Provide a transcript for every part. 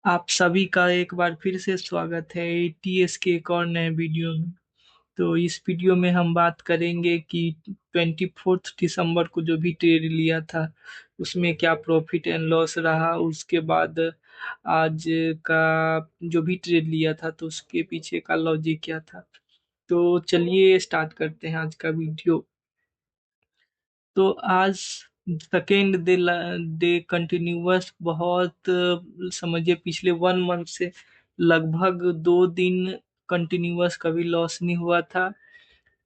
आप सभी का एक बार फिर से स्वागत है एटीएस के एक और नए वीडियो में। तो इस वीडियो में हम बात करेंगे कि 24 दिसंबर को जो भी ट्रेड लिया था उसमें क्या प्रॉफिट एंड लॉस रहा। उसके बाद आज का जो भी ट्रेड लिया था तो उसके पीछे का लॉजिक क्या था। तो चलिए स्टार्ट करते हैं आज का वीडियो। तो आज सेकेंड डे कंटिन्यूअस बहुत समझिए पिछले 1 मंथ से लगभग 2 दिन कंटिन्यूअस कभी लॉस नहीं हुआ था।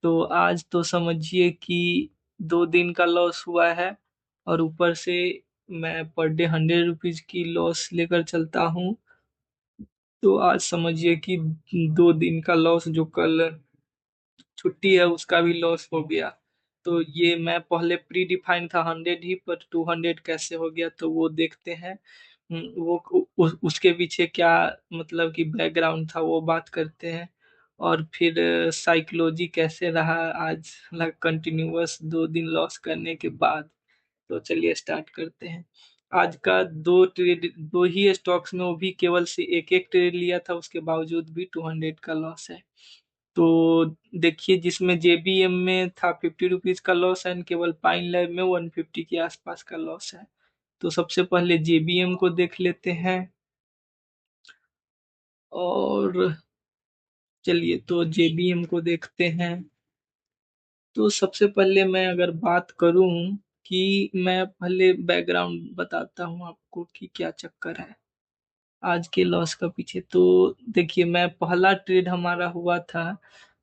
तो आज तो समझिए कि 2 दिन का लॉस हुआ है और ऊपर से मैं पर डे 100 रुपीज की लॉस लेकर चलता हूँ। तो आज समझिए कि 2 दिन का लॉस जो कल छुट्टी है उसका भी लॉस हो गया। तो ये मैं पहले प्री डिफाइन था 100 ही, पर 200 कैसे हो गया तो वो देखते हैं। वो उसके पीछे क्या मतलब कि बैकग्राउंड था वो बात करते हैं। और फिर साइकोलॉजी कैसे रहा आज कंटिन्यूअस 2 दिन लॉस करने के बाद। तो चलिए स्टार्ट करते हैं। आज का दो ही स्टॉक्स में, वो भी केवल से एक एक ट्रेड लिया था, उसके बावजूद भी 200 का लॉस है। तो देखिए, जिसमें जेबीएम में था 50 रुपीज का लॉस एंड केवल पाइन लैब में 150 के आसपास का लॉस है। तो सबसे पहले जेबीएम को देख लेते हैं। और चलिए तो जेबीएम को देखते हैं। तो सबसे पहले मैं अगर बात करूं कि मैं पहले बैकग्राउंड बताता हूं आपको कि क्या चक्कर है आज के लॉस का पीछे। तो देखिए, मैं पहला ट्रेड हमारा हुआ था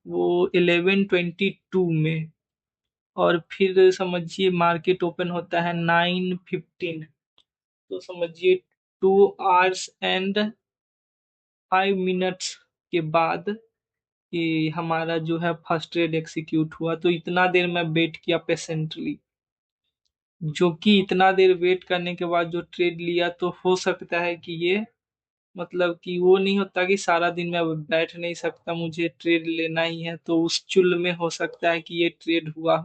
वो 11/22 में। और फिर समझिए मार्केट ओपन होता है 9:15। तो समझिए 2 आवर्स एंड 5 मिनट्स के बाद ये हमारा जो है फर्स्ट ट्रेड एग्जीक्यूट हुआ। तो इतना देर मैं वेट किया पेशेंटली, जो कि इतना देर वेट करने के बाद जो ट्रेड लिया, तो हो सकता है कि ये मतलब कि वो नहीं होता कि सारा दिन मैं अब बैठ नहीं सकता, मुझे ट्रेड लेना ही है, तो उस चुल में हो सकता है कि ये ट्रेड हुआ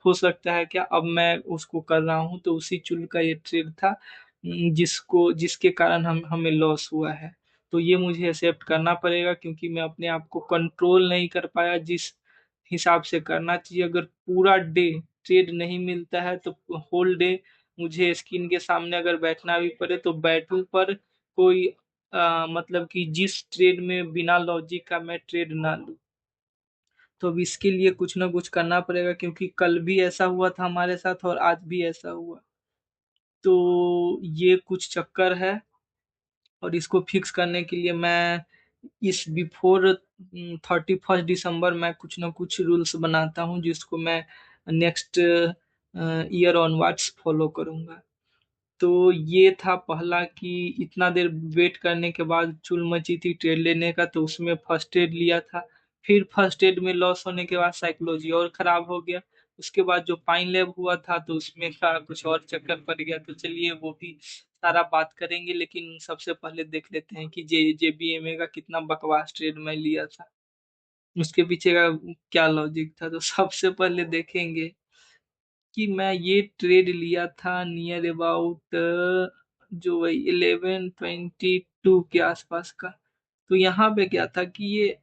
हो सकता है क्या अब मैं उसको कर रहा हूँ तो उसी चुल का ये ट्रेड था। जिसके कारण हमें लॉस हुआ है। तो ये मुझे एक्सेप्ट करना पड़ेगा क्योंकि मैं अपने आप को कंट्रोल नहीं कर पाया जिस हिसाब से करना चाहिए। अगर पूरा डे ट्रेड नहीं मिलता है तो होल डे मुझे स्क्रीन के सामने अगर बैठना भी पड़े तो बैठूं, पर कोई मतलब कि जिस ट्रेड में बिना लॉजिक का मैं ट्रेड ना लूं। तो अब इसके लिए कुछ ना कुछ करना पड़ेगा क्योंकि कल भी ऐसा हुआ था हमारे साथ और आज भी ऐसा हुआ। तो ये कुछ चक्कर है और इसको फिक्स करने के लिए मैं इस बिफोर 31 दिसंबर मैं कुछ ना कुछ रूल्स बनाता हूँ जिसको मैं नेक्स्ट ईयर ऑनवर्ड्स फॉलो करूंगा। तो ये था पहला कि इतना देर वेट करने के बाद चुल मची थी ट्रेड लेने का, तो उसमें फर्स्ट एड लिया था। फिर फर्स्ट एड में लॉस होने के बाद साइकोलॉजी और खराब हो गया। उसके बाद जो पाइन लैब हुआ था तो उसमें का कुछ और चक्कर पड़ गया। तो चलिए वो भी सारा बात करेंगे, लेकिन सबसे पहले देख लेते हैं कि जेबीएमए का कितना बकवास ट्रेड मैं लिया था, उसके पीछे का क्या लॉजिक था। तो सबसे पहले देखेंगे कि मैं ये ट्रेड लिया था नियर अबाउट जो वही 11:22 के आसपास का। तो यहाँ पे क्या था कि ये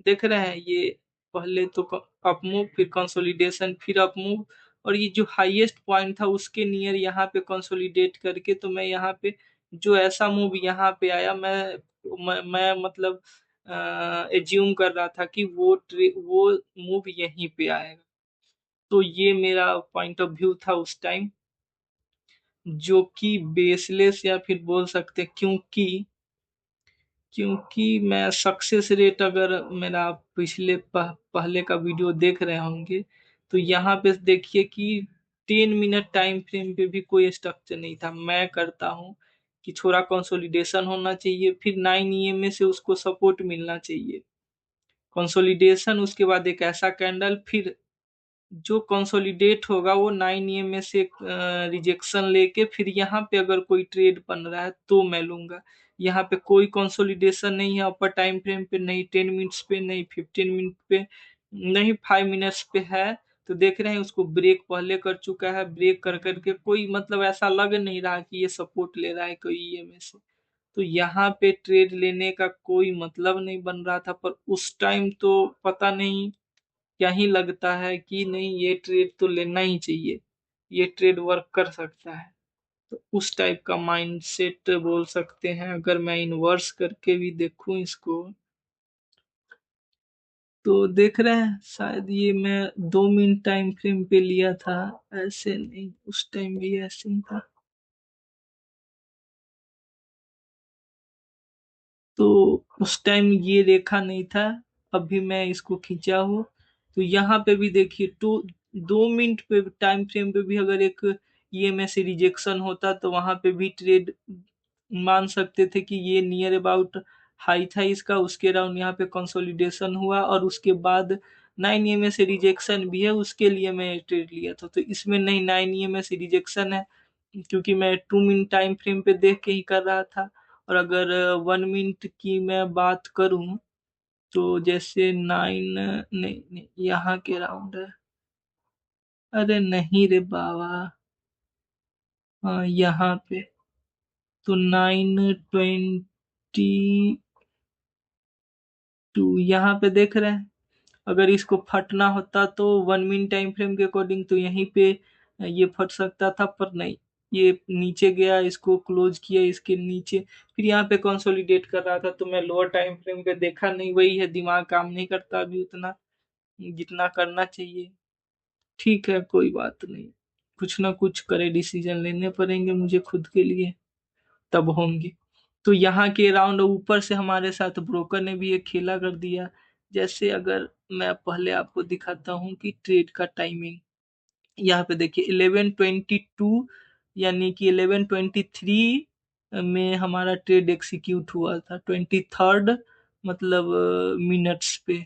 देख रहे हैं, ये पहले तो अप मूव, फिर कंसोलिडेशन, फिर अप मूव, और ये जो हाईएस्ट पॉइंट था उसके नियर यहाँ पे कंसोलिडेट करके, तो मैं यहाँ पे जो ऐसा मूव यहाँ पे आया, मैं मतलब एज्यूम कर रहा था कि वो मूव यहीं पे आएगा। तो ये मेरा पॉइंट ऑफ व्यू था उस टाइम, जो कि बेसलेस या फिर बोल सकते हैं, क्योंकि मैं सक्सेस रेट, अगर मेरा आप पिछले पहले का वीडियो देख रहे होंगे तो यहाँ पे देखिए कि 10 मिनट टाइम फ्रेम पे भी कोई स्ट्रक्चर नहीं था। मैं करता हूँ कि थोड़ा कंसोलिडेशन होना चाहिए, फिर 9 EMA से उसको सपोर्ट मिलना चाहिए, कंसोलिडेशन, उसके बाद एक ऐसा कैंडल, फिर जो कंसोलिडेट होगा वो 9 EMA से रिजेक्शन लेके फिर यहाँ पे अगर कोई ट्रेड बन रहा है तो मैं लूंगा। यहाँ पे कोई कंसोलिडेशन नहीं है अपर टाइम फ्रेम पे, नहीं 10 मिनट्स पे, नहीं 15 मिनट पे, नहीं 5 मिनट्स पे है। तो देख रहे हैं उसको ब्रेक पहले कर चुका है, ब्रेक कर करके कोई मतलब ऐसा लग नहीं रहा कि ये सपोर्ट ले रहा है कोई ईएमए से। तो यहाँ पे ट्रेड लेने का कोई मतलब नहीं बन रहा था, पर उस टाइम तो पता नहीं क्या ही लगता है कि नहीं ये ट्रेड तो लेना ही चाहिए, ये ट्रेड वर्क कर सकता है। तो उस टाइप का माइंडसेट बोल सकते हैं। अगर मैं इन्वर्स करके भी देखूं इसको, तो देख रहे हैं शायद ये मैं 2 मिनट टाइम फ्रेम पे लिया था, ऐसे नहीं, उस टाइम भी ऐसे ही था। तो उस टाइम ये रेखा नहीं था, अभी मैं इसको खींचा हूँ। तो यहाँ पे भी देखिए, 2 मिनट पे टाइम फ्रेम पे भी अगर एक ईएमए से रिजेक्शन होता तो वहां पे भी ट्रेड मान सकते थे कि ये नियर अबाउट हाई था इसका, उसके अराउंड यहाँ पे कंसोलिडेशन हुआ और उसके बाद 9 ईएमए से रिजेक्शन भी है, उसके लिए मैं ट्रेड लिया था। तो इसमें नहीं, 9 ईएमए से रिजेक्शन है, क्योंकि मैं 2 मिनट टाइम फ्रेम पे देख के ही कर रहा था। और अगर 1 मिनट की मैं बात करूं, तो जैसे 9, नहीं नहीं यहाँ के राउंड है, अरे नहीं रे बाबा, हाँ यहाँ पे तो 9:22 यहाँ पे देख रहे हैं। अगर इसको फटना होता तो 1 मिनट टाइम फ्रेम के अकॉर्डिंग तो यहीं पे ये फट सकता था, पर नहीं, ये नीचे गया, इसको क्लोज किया इसके नीचे, फिर यहाँ पे कंसोलिडेट कर रहा था। तो मैं लोअर टाइम फ्रेम पे देखा नहीं, वही है, दिमाग काम नहीं करता अभी उतना जितना करना चाहिए। ठीक है, कोई बात नहीं, कुछ ना कुछ करे डिसीजन लेने पड़ेंगे मुझे खुद के लिए, तब होंगे। तो यहाँ के राउंड ऊपर से हमारे साथ ब्रोकर ने भी एक खेला कर दिया। जैसे अगर मैं पहले आपको दिखाता हूँ कि ट्रेड का टाइमिंग, यहाँ पे देखिए 11:22, यानी कि 11:23 में हमारा ट्रेड एक्सिक्यूट हुआ था, 23rd मतलब मिनट्स पे।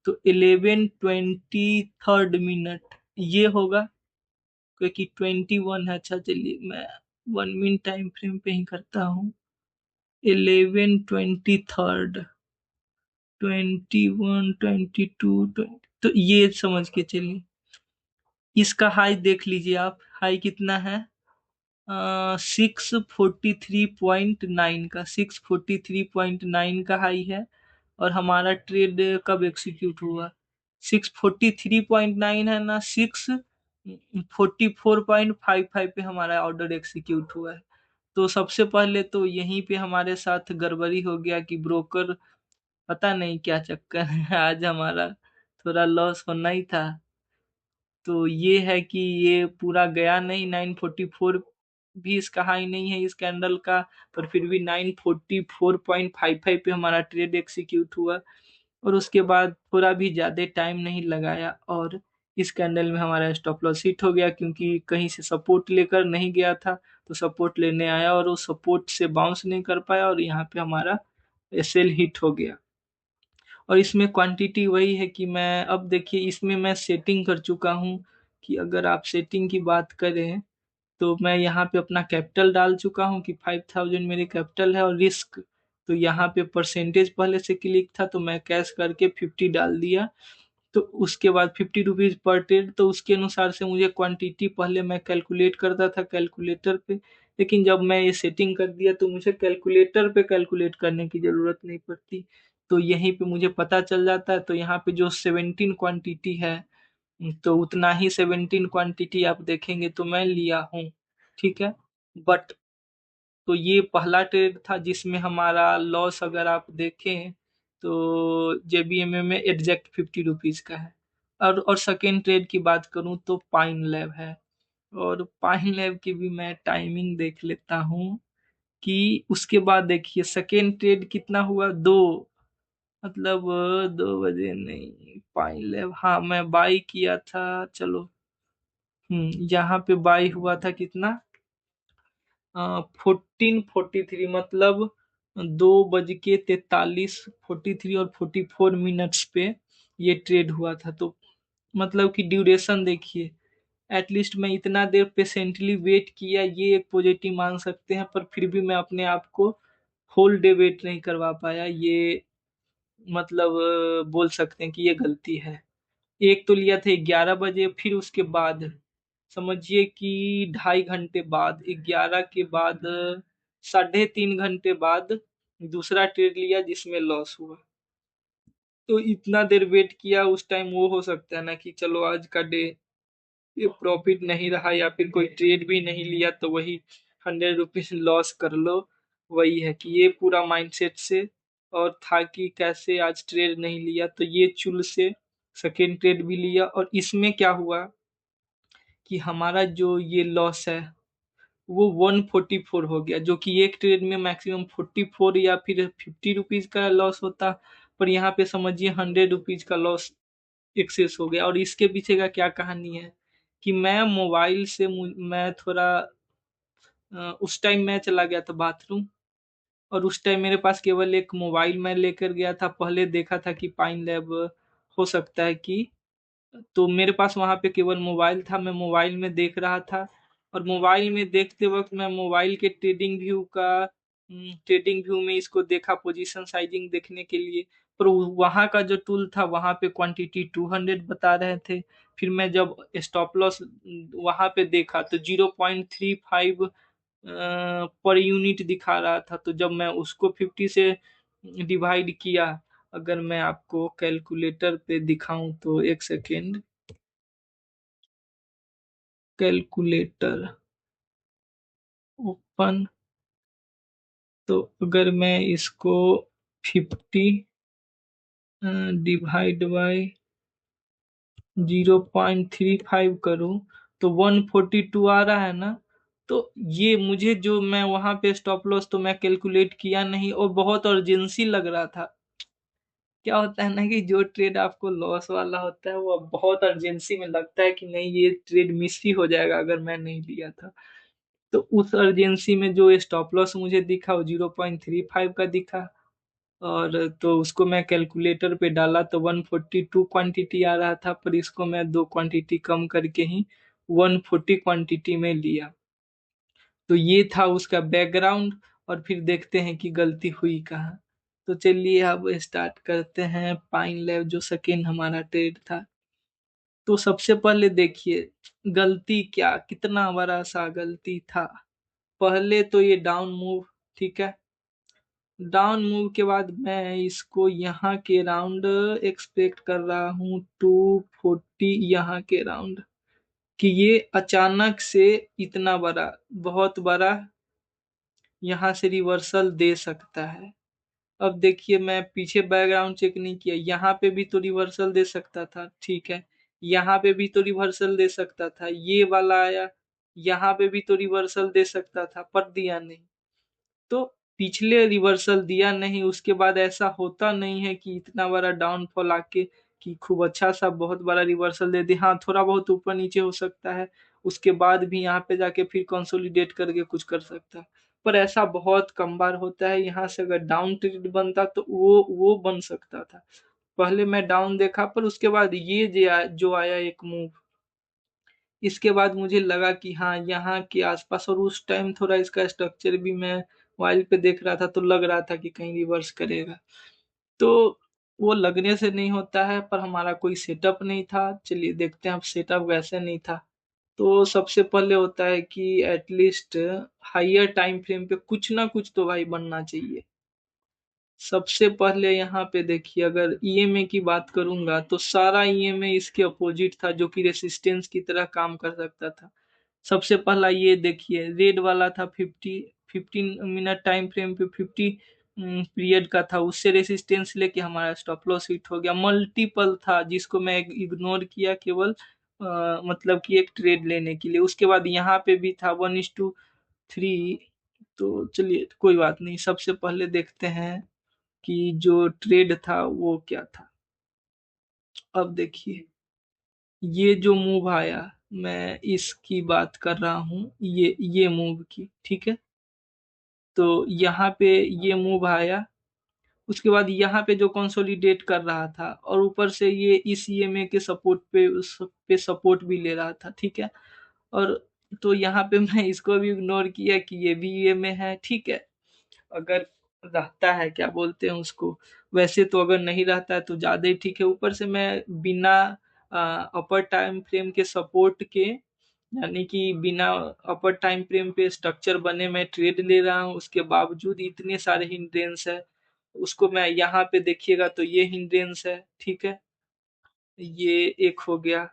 तो 11:23 ये होगा, क्योंकि 21 है। अच्छा चलिए मैं 1 मिनट टाइम फ्रेम पे ही करता हूँ। 11:23, 21, 22, तो ये समझ के चलिए। इसका हाई देख लीजिए आप, हाई कितना है, 643.9 का, 643.9 का हाई है। और हमारा ट्रेड कब एग्जीक्यूट हुआ, 643.9 है ना, 644.55 पे हमारा ऑर्डर एग्जीक्यूट हुआ है। तो सबसे पहले तो यहीं पे हमारे साथ गड़बड़ी हो गया कि ब्रोकर, पता नहीं क्या चक्कर है, आज हमारा थोड़ा लॉस होना ही था। तो ये है कि ये पूरा गया नहीं, 944 भी इसका हाई नहीं है इस कैंडल का, पर फिर भी 944.55 पे हमारा ट्रेड एक्सिक्यूट हुआ। और उसके बाद थोड़ा भी ज्यादा टाइम नहीं लगाया और इस कैंडल में हमारा स्टॉप लॉस हिट हो गया, क्योंकि कहीं से सपोर्ट लेकर नहीं गया था, तो सपोर्ट लेने आया और वो सपोर्ट से बाउंस नहीं कर पाया और यहाँ पे हमारा सेल हिट हो गया। और इसमें क्वांटिटी वही है कि मैं, अब देखिए इसमें मैं सेटिंग कर चुका हूँ कि अगर आप सेटिंग की बात करें, तो मैं यहाँ पे अपना कैपिटल डाल चुका हूँ कि 5000 मेरे कैपिटल है, और रिस्क तो यहाँ पे परसेंटेज पहले से क्लिक था, तो मैं कैश करके 50 डाल दिया। तो उसके बाद 50 रुपीज पर ट्रेड, तो उसके अनुसार से मुझे क्वांटिटी पहले मैं कैलकुलेट करता था कैलकुलेटर पे, लेकिन जब मैं ये सेटिंग कर दिया तो मुझे कैलकुलेटर पे कैलकुलेट करने की जरूरत नहीं पड़ती। तो यहीं पे मुझे पता चल जाता है। तो यहाँ पे जो 17 क्वांटिटी है, तो उतना ही 17 क्वांटिटी आप देखेंगे तो मैं लिया हूँ, ठीक है। बट तो ये पहला ट्रेड था जिसमें हमारा लॉस अगर आप देखें, तो जेबीएमए में एग्जैक्ट 50 रुपीज का है। और सेकेंड ट्रेड की बात करूं तो पाइन लैब है, और पाइन लैब की भी मैं टाइमिंग देख लेता हूं कि उसके बाद देखिए सेकेंड ट्रेड कितना हुआ, दो, मतलब 2 बजे नहीं, पाइन लैब, हाँ मैं बाई किया था, चलो। यहाँ पे बाई हुआ था कितना, 14:43, मतलब 2:43, 43 और 44 मिनट्स पे ये ट्रेड हुआ था। तो मतलब कि ड्यूरेशन देखिए, एटलीस्ट मैं इतना देर पेशेंटली वेट किया, ये एक पॉजिटिव मान सकते हैं, पर फिर भी मैं अपने आप को होल डे वेट नहीं करवा पाया, ये मतलब बोल सकते हैं कि ये गलती है। एक तो लिया था 11 बजे, फिर उसके बाद समझिए कि 2.5 घंटे बाद, 11 के बाद 3.5 घंटे बाद दूसरा ट्रेड लिया जिसमें लॉस हुआ। तो इतना देर वेट किया उस टाइम, वो हो सकता है ना कि चलो आज का डे ये प्रॉफिट नहीं रहा, या फिर कोई ट्रेड भी नहीं लिया तो वही 100 रुपीज लॉस कर लो। वही है कि ये पूरा माइंडसेट से और था कि कैसे आज ट्रेड नहीं लिया, तो ये चुल से सेकेंड ट्रेड भी लिया। और इसमें क्या हुआ कि हमारा जो ये लॉस है वो 144 हो गया, जो कि एक ट्रेड में मैक्सिमम 44 या फिर 50 रुपीज का लॉस होता, पर यहाँ पे समझिए 100 रुपीज का लॉस एक्सेस हो गया। और इसके पीछे का क्या कहानी है कि मैं मोबाइल से मैं थोड़ा उस टाइम मैं चला गया था बाथरूम, और उस टाइम मेरे पास केवल एक मोबाइल मैं लेकर गया था। पहले देखा था कि पाइन लैब हो सकता है कि, तो मेरे पास वहां पे केवल मोबाइल था, मैं मोबाइल में देख रहा था। और मोबाइल में देखते वक्त मैं मोबाइल के ट्रेडिंग व्यू में इसको देखा पोजीशन साइजिंग देखने के लिए, पर वहां का जो टूल था वहां पे क्वांटिटी 200 बता रहे थे। फिर मैं जब स्टॉप लॉस वहां पे देखा तो 0.35 पर यूनिट दिखा रहा था। तो जब मैं उसको 50 से डिवाइड किया, अगर मैं आपको कैलकुलेटर पे दिखाऊं तो एक सेकेंड, कैलकुलेटर ओपन, तो अगर मैं इसको 50 डिवाइड बाय 0.35 करूं तो 142 आ रहा है ना। तो ये मुझे जो मैं वहां पे स्टॉप लॉस तो मैं कैलकुलेट किया नहीं, और बहुत अर्जेंसी लग रहा था। क्या होता है ना कि जो ट्रेड आपको लॉस वाला होता है वो बहुत अर्जेंसी में लगता है कि नहीं ये ट्रेड मिस ही हो जाएगा अगर मैं नहीं लिया था। तो उस अर्जेंसी में जो स्टॉप लॉस मुझे दिखा वो 0.35 का दिखा, और तो उसको मैं कैलकुलेटर पे डाला तो 142 क्वांटिटी आ रहा था, पर इसको मैं दो क्वांटिटी कम करके ही 140 क्वांटिटी में लिया। तो ये था उसका बैकग्राउंड। और फिर देखते हैं कि गलती हुई कहाँ। तो चलिए अब स्टार्ट करते हैं पाइन लैब जो सेकेंड हमारा ट्रेड था। तो सबसे पहले देखिए गलती क्या, कितना बड़ा सा गलती था। पहले तो ये डाउन मूव, ठीक है, डाउन मूव के बाद मैं इसको यहाँ के राउंड एक्सपेक्ट कर रहा हूँ 240 यहाँ के राउंड, कि ये अचानक से इतना बड़ा, बहुत बड़ा यहाँ से रिवर्सल दे सकता है। अब देखिए मैं पीछे बैकग्राउंड चेक नहीं किया, यहाँ पे भी तो रिवर्सल दे सकता था, ठीक है, यहाँ पे भी तो रिवर्सल दे सकता था, ये वाला आया, यहाँ पे भी तो रिवर्सल दे सकता था पर दिया नहीं। तो पिछले रिवर्सल दिया नहीं, उसके बाद ऐसा होता नहीं है कि इतना बड़ा डाउनफॉल आके कि खूब अच्छा सा बहुत बड़ा रिवर्सल दे दे। हाँ थोड़ा बहुत ऊपर नीचे हो सकता है, उसके बाद भी यहाँ पे जाके फिर कंसोलिडेट करके कुछ कर सकता है, पर ऐसा बहुत कम बार होता है। यहाँ से अगर डाउन ट्रेड बनता तो वो बन सकता था। पहले मैं डाउन देखा, पर उसके बाद ये जो आया एक मूव, इसके बाद मुझे लगा कि हाँ यहाँ के आसपास, और उस टाइम थोड़ा इसका स्ट्रक्चर भी मैं मोबाइल पे देख रहा था तो लग रहा था कि कहीं रिवर्स करेगा। तो वो लगने से नहीं होता है, पर हमारा कोई सेटअप नहीं था। चलिए देखते हैं अब सेटअप वैसे नहीं था। तो सबसे पहले होता है कि एटलीस्ट हाइयर टाइम फ्रेम पे कुछ ना कुछ तो भाई बनना चाहिए। सबसे पहले यहाँ पे देखिए अगर ईएमए की बात करूंगा तो सारा ईएमए इसके अपोजिट था, जो कि रेसिस्टेंस की तरह काम कर सकता था। सबसे पहला ये देखिए रेड वाला था 15 मिनट टाइम फ्रेम पे 50 पीरियड का था, उससे रेसिस्टेंस लेके हमारा स्टॉप लॉस हिट हो गया। मल्टीपल था जिसको मैं इग्नोर किया केवल मतलब कि एक ट्रेड लेने के लिए। उसके बाद यहाँ पे भी था 1:3। तो चलिए कोई बात नहीं, सबसे पहले देखते हैं कि जो ट्रेड था वो क्या था। अब देखिए ये जो मूव आया, मैं इसकी बात कर रहा हूँ, ये मूव की, ठीक है। तो यहाँ पे ये मूव आया, उसके बाद यहाँ पे जो कंसोलिडेट कर रहा था, और ऊपर से ये इस ईएमए के सपोर्ट पे सपोर्ट भी ले रहा था, ठीक है। और तो यहाँ पे मैं इसको भी इग्नोर किया कि ये भी ईएमए है, ठीक है। अगर रहता है क्या बोलते हैं उसको, वैसे तो अगर नहीं रहता है तो ज्यादा ही ठीक है। ऊपर से मैं बिना अपर टाइम फ्रेम के सपोर्ट के, यानी कि बिना अपर टाइम फ्रेम पे स्ट्रक्चर बने मैं ट्रेड ले रहा हूँ, उसके बावजूद इतने सारे हिंड्रेंस है। उसको मैं यहाँ पे देखिएगा तो ये हिंड्रेंस है, ठीक है। ये एक हो गया,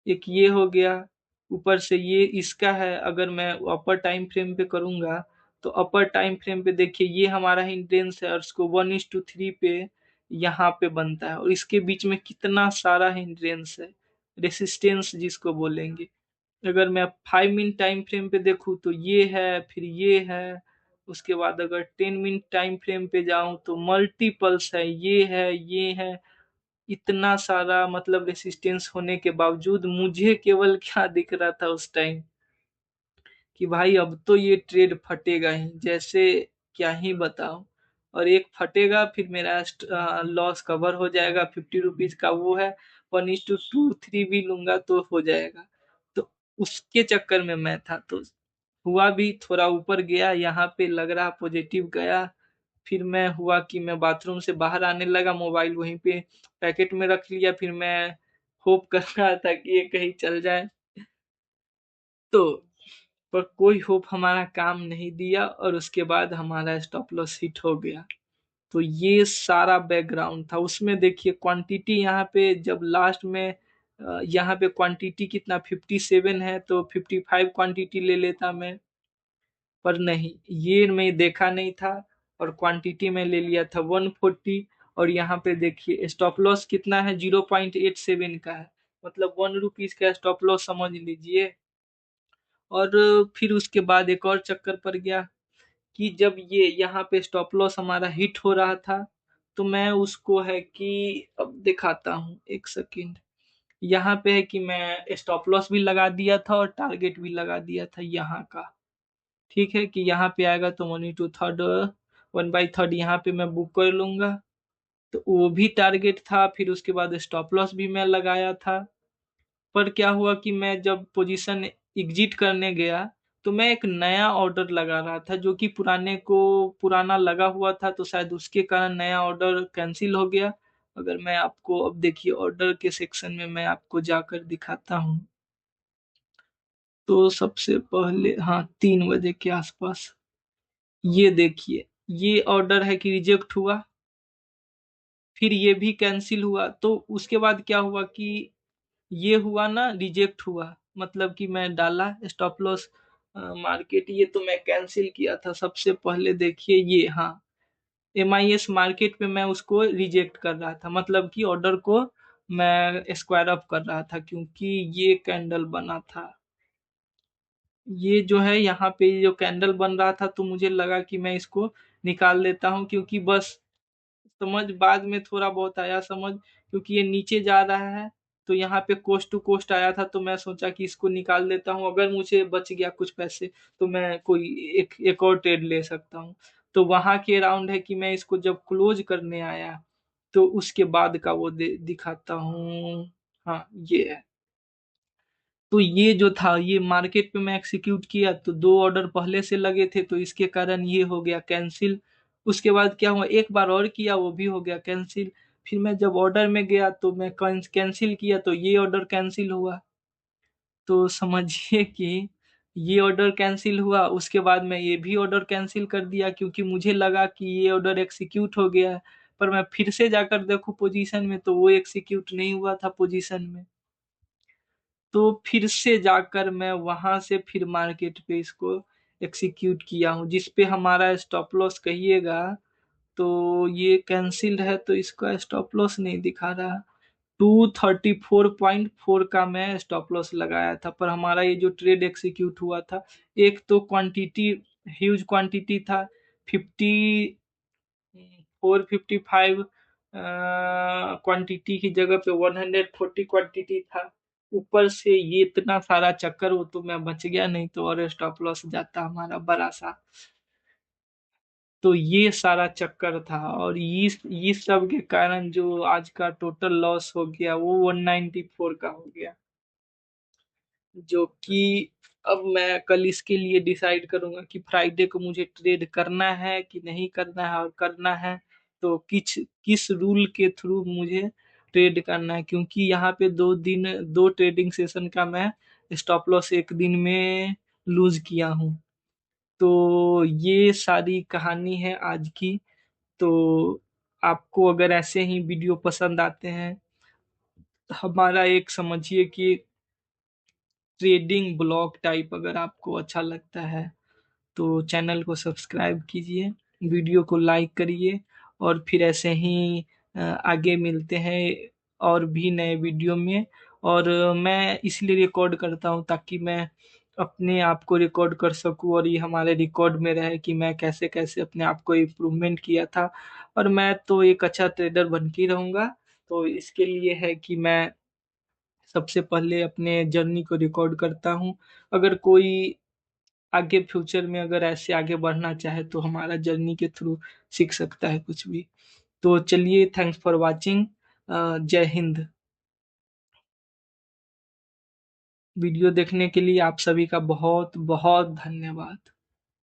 एक ये हो गया, ऊपर से ये इसका है। अगर मैं अपर टाइम फ्रेम पे करूंगा तो अपर टाइम फ्रेम पे देखिए ये हमारा हिंड्रेंस है, और इसको 1:3 पे यहाँ पे बनता है, और इसके बीच में कितना सारा हिंड्रेंस है, रेसिस्टेंस जिसको बोलेंगे। अगर मैं 5 मिनट टाइम फ्रेम पे देखूँ तो ये है, फिर ये है। उसके बाद अगर 10 मिनट टाइम फ्रेम पे जाऊं तो मल्टीपल्स है, ये है। इतना सारा मतलब रेसिस्टेंस होने के बावजूद मुझे केवल क्या दिख रहा था उस टाइम, कि भाई अब तो ये ट्रेड फटेगा ही, जैसे क्या ही बताऊं। और एक फटेगा फिर मेरा लॉस कवर हो जाएगा, 50 रुपीज का वो है, 1:2 3 भी लूंगा तो हो जाएगा। तो उसके चक्कर में मैं था, तो हुआ भी, थोड़ा ऊपर गया, यहाँ पे लग रहा पॉजिटिव गया। फिर मैं हुआ कि मैं बाथरूम से बाहर आने लगा, मोबाइल वहीं पे पैकेट में रख लिया, फिर मैं होप कर रहा था कि ये कहीं चल जाए। तो पर कोई होप हमारा काम नहीं दिया, और उसके बाद हमारा स्टॉप लॉस हिट हो गया। तो ये सारा बैकग्राउंड था उसमें। देखिए क्वांटिटी यहाँ पे जब लास्ट में यहाँ पे क्वांटिटी कितना 57 है, तो 55 क्वांटिटी ले लेता मैं, पर नहीं, ये मैं देखा नहीं था, और क्वांटिटी में ले लिया था 140। और यहाँ पे देखिए स्टॉप लॉस कितना है, 0.87 का है, मतलब 1 रुपीज का स्टॉप लॉस समझ लीजिए। और फिर उसके बाद एक और चक्कर पड़ गया, कि जब ये यहाँ पे स्टॉप लॉस हमारा हिट हो रहा था, तो मैं उसको है कि अब दिखाता हूँ, एक सेकेंड। यहाँ पे है कि मैं स्टॉप लॉस भी लगा दिया था और टारगेट भी लगा दिया था यहाँ का। ठीक है कि यहाँ पे आएगा तो 1:3 1/3 यहाँ पे मैं बुक कर लूंगा। तो वो भी टारगेट था, फिर उसके बाद स्टॉप लॉस भी मैं लगाया था। पर क्या हुआ कि मैं जब पोजीशन एग्जिट करने गया, तो मैं एक नया ऑर्डर लगा रहा था, जो कि पुराने को पुराना लगा हुआ था, तो शायद उसके कारण नया ऑर्डर कैंसिल हो गया। अगर मैं आपको अब देखिए ऑर्डर के सेक्शन में मैं आपको जाकर दिखाता हूँ, तो सबसे पहले हाँ 3 बजे के आसपास ये देखिए, ये ऑर्डर है कि रिजेक्ट हुआ, फिर ये भी कैंसिल हुआ। तो उसके बाद क्या हुआ कि ये हुआ ना, रिजेक्ट हुआ, मतलब कि मैं डाला स्टॉप लॉस मार्केट, ये तो मैं कैंसिल किया था सबसे पहले। देखिए ये हाँ, MIS मार्केट पे मैं उसको रिजेक्ट कर रहा था, मतलब कि ऑर्डर को मैं स्क्वायर अप कर रहा था, क्योंकि ये कैंडल बना था। ये जो है यहाँ पे जो कैंडल बन रहा था, तो मुझे लगा कि मैं इसको निकाल लेता हूँ, क्योंकि बस समझ बाद में थोड़ा बहुत आया समझ, क्योंकि ये नीचे जा रहा है। तो यहाँ पे कोस्ट टू कोस्ट आया था, तो मैं सोचा कि इसको निकाल लेता हूँ, अगर मुझे बच गया कुछ पैसे तो मैं कोई एक और ट्रेड ले सकता हूँ। तो वहां के राउंड है कि मैं इसको जब क्लोज करने आया, तो उसके बाद का वो दिखाता हूँ। हाँ ये है। तो ये जो था, ये मार्केट पे मैं एक्सिक्यूट किया, तो 2 ऑर्डर पहले से लगे थे, तो इसके कारण ये हो गया कैंसिल। उसके बाद क्या हुआ, एक बार और किया, वो भी हो गया कैंसिल। फिर मैं जब ऑर्डर में गया तो मैं कैंसिल किया, तो ये ऑर्डर कैंसिल हुआ। तो समझिए कि ये ऑर्डर कैंसिल हुआ, उसके बाद मैं ये भी ऑर्डर कैंसिल कर दिया, क्योंकि मुझे लगा कि ये ऑर्डर एक्सिक्यूट हो गया है। पर मैं फिर से जाकर देखूं पोजीशन में, तो वो एक्सिक्यूट नहीं हुआ था पोजीशन में। तो फिर से जाकर मैं वहां से फिर मार्केट पे इसको एक्सिक्यूट किया हूँ, जिस पे हमारा स्टॉप लॉस कहिएगा, तो ये कैंसिल्ड है, तो इसका स्टॉप लॉस नहीं दिखा रहा। 234.4 का मैं स्टॉप लॉस लगाया था, पर हमारा ये जो ट्रेड एक्सिक्यूट हुआ था, एक तो क्वांटिटी ह्यूज क्वांटिटी था, 455 क्वांटिटी की जगह पे 140 क्वांटिटी था। ऊपर से ये इतना सारा चक्कर, वो तो मैं बच गया, नहीं तो और स्टॉप लॉस जाता हमारा बड़ा सा। तो ये सारा चक्कर था, और इस सब के कारण जो आज का टोटल लॉस हो गया वो 194 का हो गया, जो कि अब मैं कल इसके लिए डिसाइड करूंगा कि फ्राइडे को मुझे ट्रेड करना है कि नहीं करना है, और करना है तो किस किस रूल के थ्रू मुझे ट्रेड करना है, क्योंकि यहाँ पे 2 दिन 2 ट्रेडिंग सेशन का मैं स्टॉप लॉस एक दिन में लूज किया हूँ। तो ये सारी कहानी है आज की। तो आपको अगर ऐसे ही वीडियो पसंद आते हैं, हमारा एक समझिए कि ट्रेडिंग ब्लॉग टाइप अगर आपको अच्छा लगता है, तो चैनल को सब्सक्राइब कीजिए, वीडियो को लाइक करिए, और फिर ऐसे ही आगे मिलते हैं और भी नए वीडियो में। और मैं इसलिए रिकॉर्ड करता हूँ ताकि मैं अपने आप को रिकॉर्ड कर सकूँ, और ये हमारे रिकॉर्ड में रहे कि मैं कैसे कैसे अपने आप को इम्प्रूवमेंट किया था। और मैं तो एक अच्छा ट्रेडर बन के ही रहूँगा। तो इसके लिए है कि मैं सबसे पहले अपने जर्नी को रिकॉर्ड करता हूँ। अगर कोई आगे फ्यूचर में अगर ऐसे आगे बढ़ना चाहे तो हमारा जर्नी के थ्रू सीख सकता है कुछ भी। तो चलिए, थैंक्स फॉर वाचिंग। जय हिंद। वीडियो देखने के लिए आप सभी का बहुत बहुत धन्यवाद।